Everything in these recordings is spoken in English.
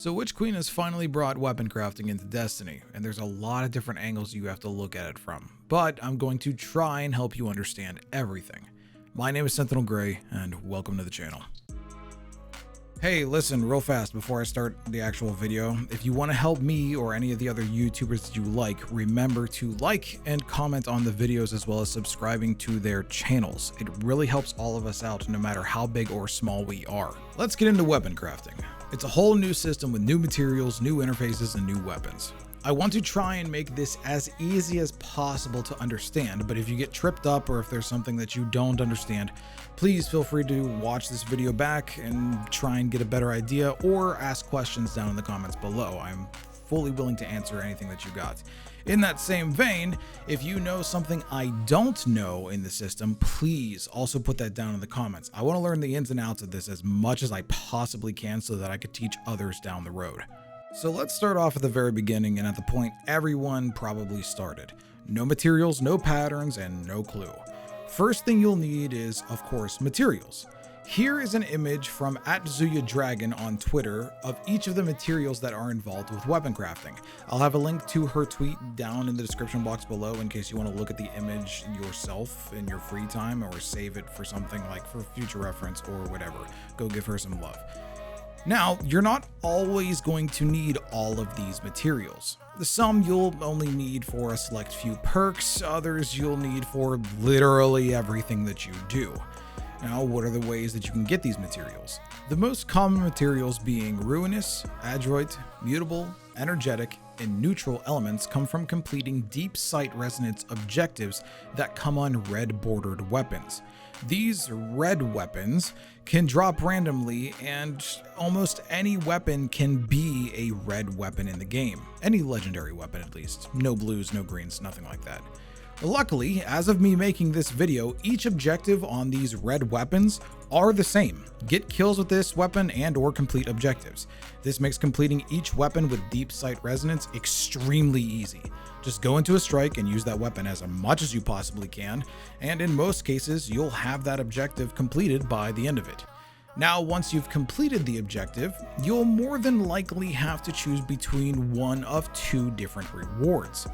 So Witch Queen has finally brought weapon crafting into Destiny, and there's a lot of different angles you have to look at it from, but I'm going to try and help you understand everything. My name is SentinelGray, and welcome to the channel. Hey, listen, real fast before I start the actual video, if you want to help me or any of the other YouTubers that you like, remember to like and comment on the videos as well as subscribing to their channels. It really helps all of us out no matter how big or small we are. Let's get into weapon crafting. It's a whole new system with new materials, new interfaces, and new weapons. I want to try and make this as easy as possible to understand, but if you get tripped up or if there's something that you don't understand, please feel free to watch this video back and try and get a better idea or ask questions down in the comments below. I'm fully willing to answer anything that you got. In that same vein, if you know something I don't know in the system, please also put that down in the comments. I want to learn the ins and outs of this as much as I possibly can so that I could teach others down the road. So let's start off at the very beginning and at the point everyone probably started. No materials, no patterns, and no clue. First thing you'll need is, of course, materials. Here is an image from @ZuyaDragon on Twitter of each of the materials that are involved with weapon crafting. I'll have a link to her tweet down in the description box below in case you want to look at the image yourself in your free time or save it for something like for future reference or whatever. Go give her some love. Now, you're not always going to need all of these materials. Some you'll only need for a select few perks, others you'll need for literally everything that you do. Now, what are the ways that you can get these materials? The most common materials being ruinous, adroit, mutable, energetic, and neutral elements come from completing deep sight resonance objectives that come on red bordered weapons. These red weapons can drop randomly, and almost any weapon can be a red weapon in the game. Any legendary weapon at least. No blues, no greens, nothing like that. Luckily, as of me making this video, each objective on these red weapons are the same. Get kills with this weapon and or complete objectives. This makes completing each weapon with deep sight resonance extremely easy. Just go into a strike and use that weapon as much as you possibly can, and in most cases, you'll have that objective completed by the end of it. Now, once you've completed the objective, you'll more than likely have to choose between one of two different rewards.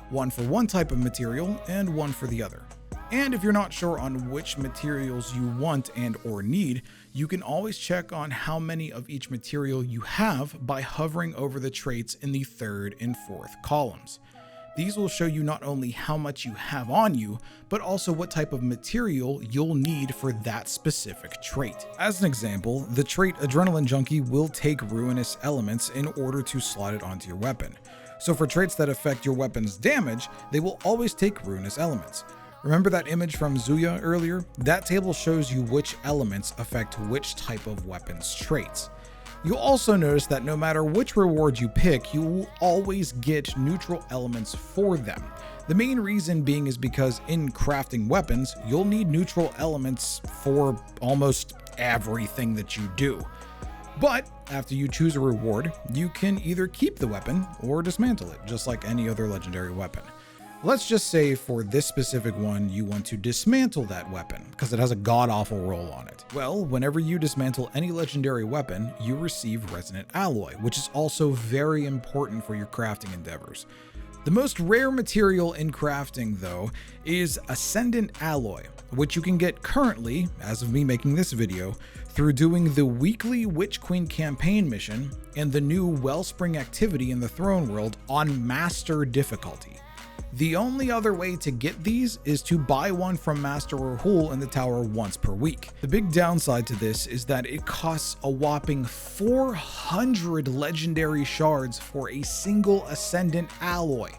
One for one type of material and one for the other. And if you're not sure on which materials you want and or need, you can always check on how many of each material you have by hovering over the traits in the third and fourth columns. These will show you not only how much you have on you, but also what type of material you'll need for that specific trait. As an example, the trait Adrenaline Junkie will take ruinous elements in order to slot it onto your weapon. So for traits that affect your weapon's damage, they will always take ruinous elements. Remember that image from Zuya earlier? That table shows you which elements affect which type of weapon's traits. You'll also notice that no matter which reward you pick, you will always get neutral elements for them. The main reason being is because in crafting weapons, you'll need neutral elements for almost everything that you do. But after you choose a reward, you can either keep the weapon or dismantle it, just like any other legendary weapon. Let's just say for this specific one, you want to dismantle that weapon because it has a god-awful roll on it. Well, whenever you dismantle any legendary weapon, you receive resonant alloy, which is also very important for your crafting endeavors. The most rare material in crafting, though, is Ascendant Alloy, which you can get currently, as of me making this video, through doing the weekly Witch Queen campaign mission and the new Wellspring activity in the Throne World on Master difficulty. The only other way to get these is to buy one from Master Rahul in the tower once per week. The big downside to this is that it costs a whopping 400 legendary shards for a single Ascendant Alloy.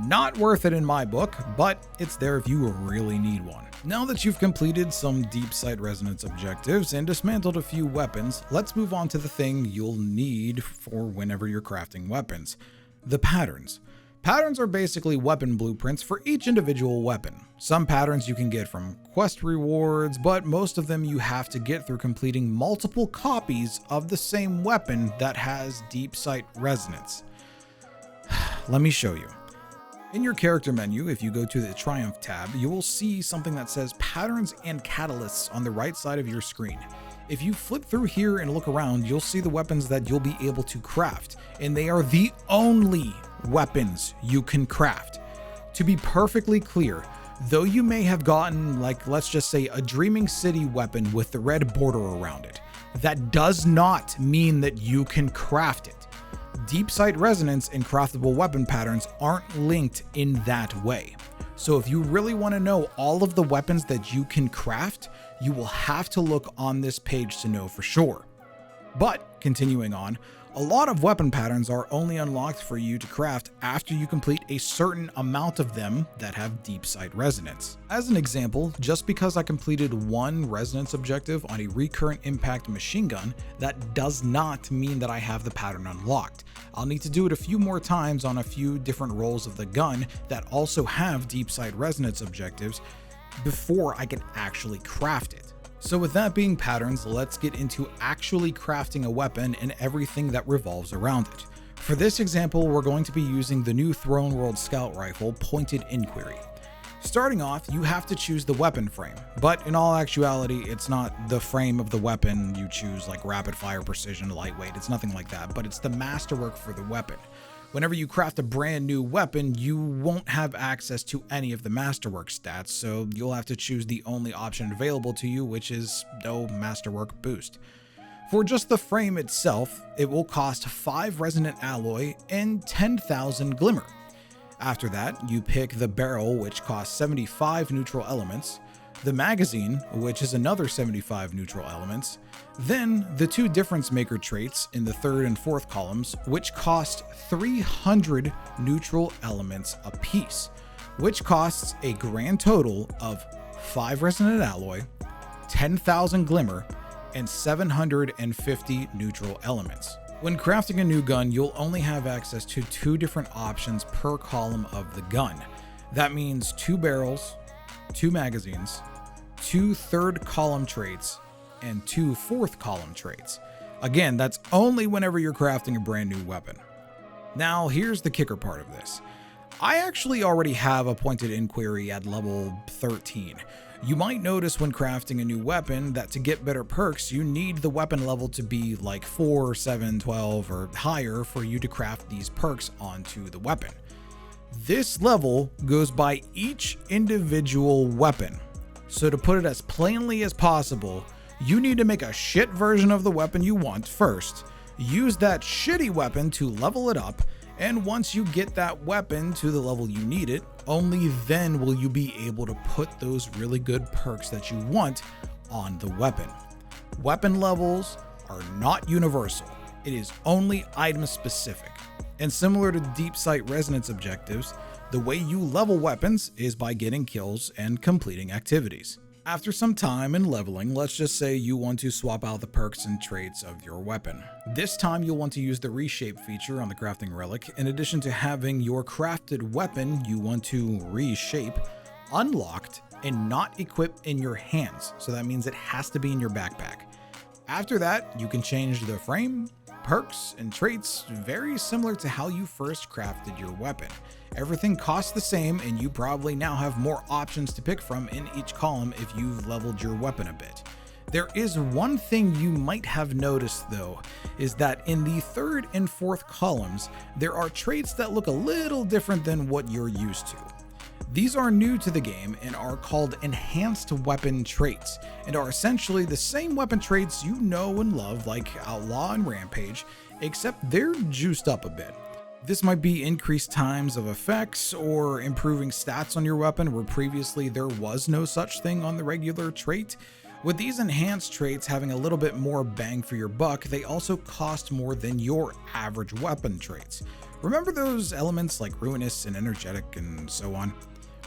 Not worth it in my book, but it's there if you really need one. Now that you've completed some deep sight resonance objectives and dismantled a few weapons, let's move on to the thing you'll need for whenever you're crafting weapons: the patterns. Patterns are basically weapon blueprints for each individual weapon. Some patterns you can get from quest rewards, but most of them you have to get through completing multiple copies of the same weapon that has deep sight resonance. Let me show you. In your character menu, if you go to the Triumph tab, you will see something that says Patterns and Catalysts on the right side of your screen. If you flip through here and look around, you'll see the weapons that you'll be able to craft, and they are the only weapons you can craft. To be perfectly clear, though you may have gotten, like, let's just say a Dreaming City weapon with the red border around it, that does not mean that you can craft it. Deep Sight Resonance and craftable weapon patterns aren't linked in that way. So if you really want to know all of the weapons that you can craft, you will have to look on this page to know for sure. But continuing on, a lot of weapon patterns are only unlocked for you to craft after you complete a certain amount of them that have Deep Sight Resonance. As an example, just because I completed one resonance objective on a recurrent impact machine gun, that does not mean that I have the pattern unlocked. I'll need to do it a few more times on a few different rolls of the gun that also have Deep Sight Resonance objectives before I can actually craft it. So with that being patterns, let's get into actually crafting a weapon and everything that revolves around it. For this example, we're going to be using the new Throne World Scout Rifle Pointed Inquiry. Starting off, you have to choose the weapon frame, but in all actuality, it's not the frame of the weapon you choose, like rapid fire, precision, lightweight, it's nothing like that, but it's the masterwork for the weapon. Whenever you craft a brand new weapon, you won't have access to any of the masterwork stats, so you'll have to choose the only option available to you, which is no masterwork boost. For just the frame itself, it will cost 5 resonant alloy and 10,000 glimmer. After that, you pick the barrel, which costs 75 neutral elements, the magazine, which is another 75 neutral elements, then the 2 difference maker traits in the 3rd and 4th columns, which cost 300 neutral elements apiece, which costs a grand total of 5 resonant alloy, 10,000 glimmer, and 750 neutral elements. When crafting a new gun, you'll only have access to 2 different options per column of the gun. That means 2 barrels, 2 magazines, 2 3rd column traits, and 2 4th column traits. Again, that's only whenever you're crafting a brand new weapon. Now, here's the kicker part of this. I actually already have a Pointed Inquiry at level 13. You might notice when crafting a new weapon that to get better perks, you need the weapon level to be like 4, 7, 12, or higher for you to craft these perks onto the weapon. This level goes by each individual weapon. So to put it as plainly as possible, you need to make a shit version of the weapon you want first, use that shitty weapon to level it up, and once you get that weapon to the level you need it, only then will you be able to put those really good perks that you want on the weapon. Weapon levels are not universal. It is only item specific. And similar to Deep Sight Resonance objectives, the way you level weapons is by getting kills and completing activities. After some time and leveling, let's just say you want to swap out the perks and traits of your weapon. This time you'll want to use the reshape feature on the crafting relic. In addition to having your crafted weapon you want to reshape unlocked and not equipped in your hands. So that means it has to be in your backpack. After that, you can change the frame, perks, and traits very similar to how you first crafted your weapon. Everything costs the same, and you probably now have more options to pick from in each column if you've leveled your weapon a bit. There is one thing you might have noticed though, is that in the 3rd and 4th columns, there are traits that look a little different than what you're used to. These are new to the game and are called enhanced weapon traits, and are essentially the same weapon traits you know and love like Outlaw and Rampage, except they're juiced up a bit. This might be increased times of effects or improving stats on your weapon where previously there was no such thing on the regular trait. With these enhanced traits having a little bit more bang for your buck, they also cost more than your average weapon traits. Remember those elements like Ruinous and Energetic and so on?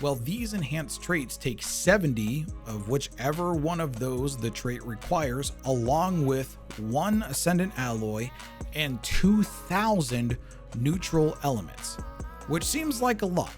Well, these enhanced traits take 70 of whichever one of those the trait requires, along with 1 Ascendant Alloy and 2,000 neutral elements, which seems like a lot.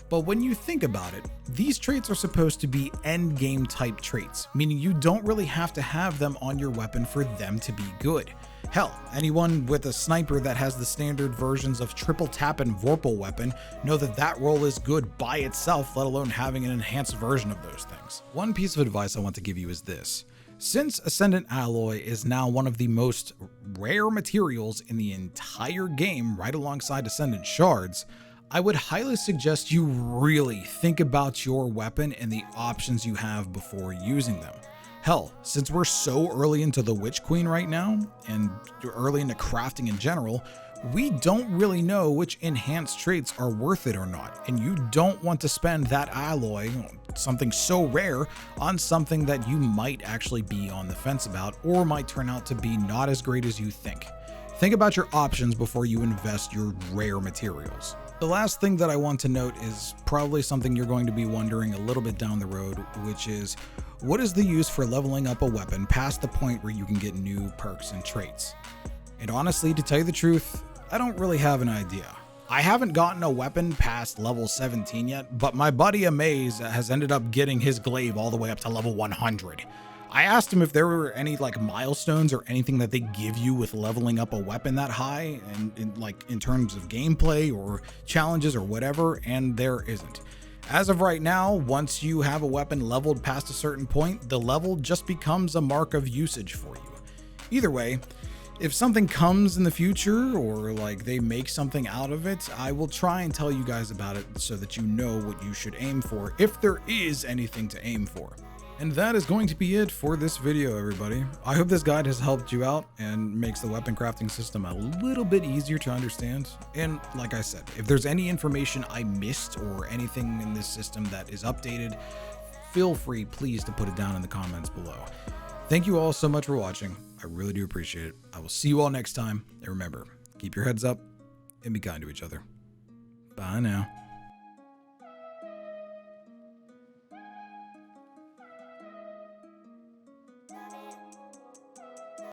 But when you think about it, these traits are supposed to be endgame type traits, meaning you don't really have to have them on your weapon for them to be good. Hell, anyone with a sniper that has the standard versions of Triple Tap and Vorpal weapon know that that roll is good by itself, let alone having an enhanced version of those things. One piece of advice I want to give you is this. Since Ascendant Alloy is now one of the most rare materials in the entire game right alongside Ascendant Shards, I would highly suggest you really think about your weapon and the options you have before using them. Hell, since we're so early into the Witch Queen right now, and early into crafting in general, we don't really know which enhanced traits are worth it or not, and you don't want to spend that alloy, something so rare, on something that you might actually be on the fence about or might turn out to be not as great as you think. Think about your options before you invest your rare materials. The last thing that I want to note is probably something you're going to be wondering a little bit down the road, which is, what is the use for leveling up a weapon past the point where you can get new perks and traits? And honestly, to tell you the truth, I don't really have an idea. I haven't gotten a weapon past level 17 yet, but my buddy Amaze has ended up getting his glaive all the way up to level 100. I asked him if there were any milestones or anything that they give you with leveling up a weapon that high, and in terms of gameplay or challenges or whatever, and there isn't. As of right now, once you have a weapon leveled past a certain point, the level just becomes a mark of usage for you. Either way, if something comes in the future or they make something out of it, I will try and tell you guys about it so that you know what you should aim for, if there is anything to aim for. And that is going to be it for this video, everybody. I hope this guide has helped you out and makes the weapon crafting system a little bit easier to understand. And like I said, if there's any information I missed or anything in this system that is updated, feel free, please, to put it down in the comments below. Thank you all so much for watching. I really do appreciate it. I will see you all next time. And remember, keep your heads up and be kind to each other. Bye now.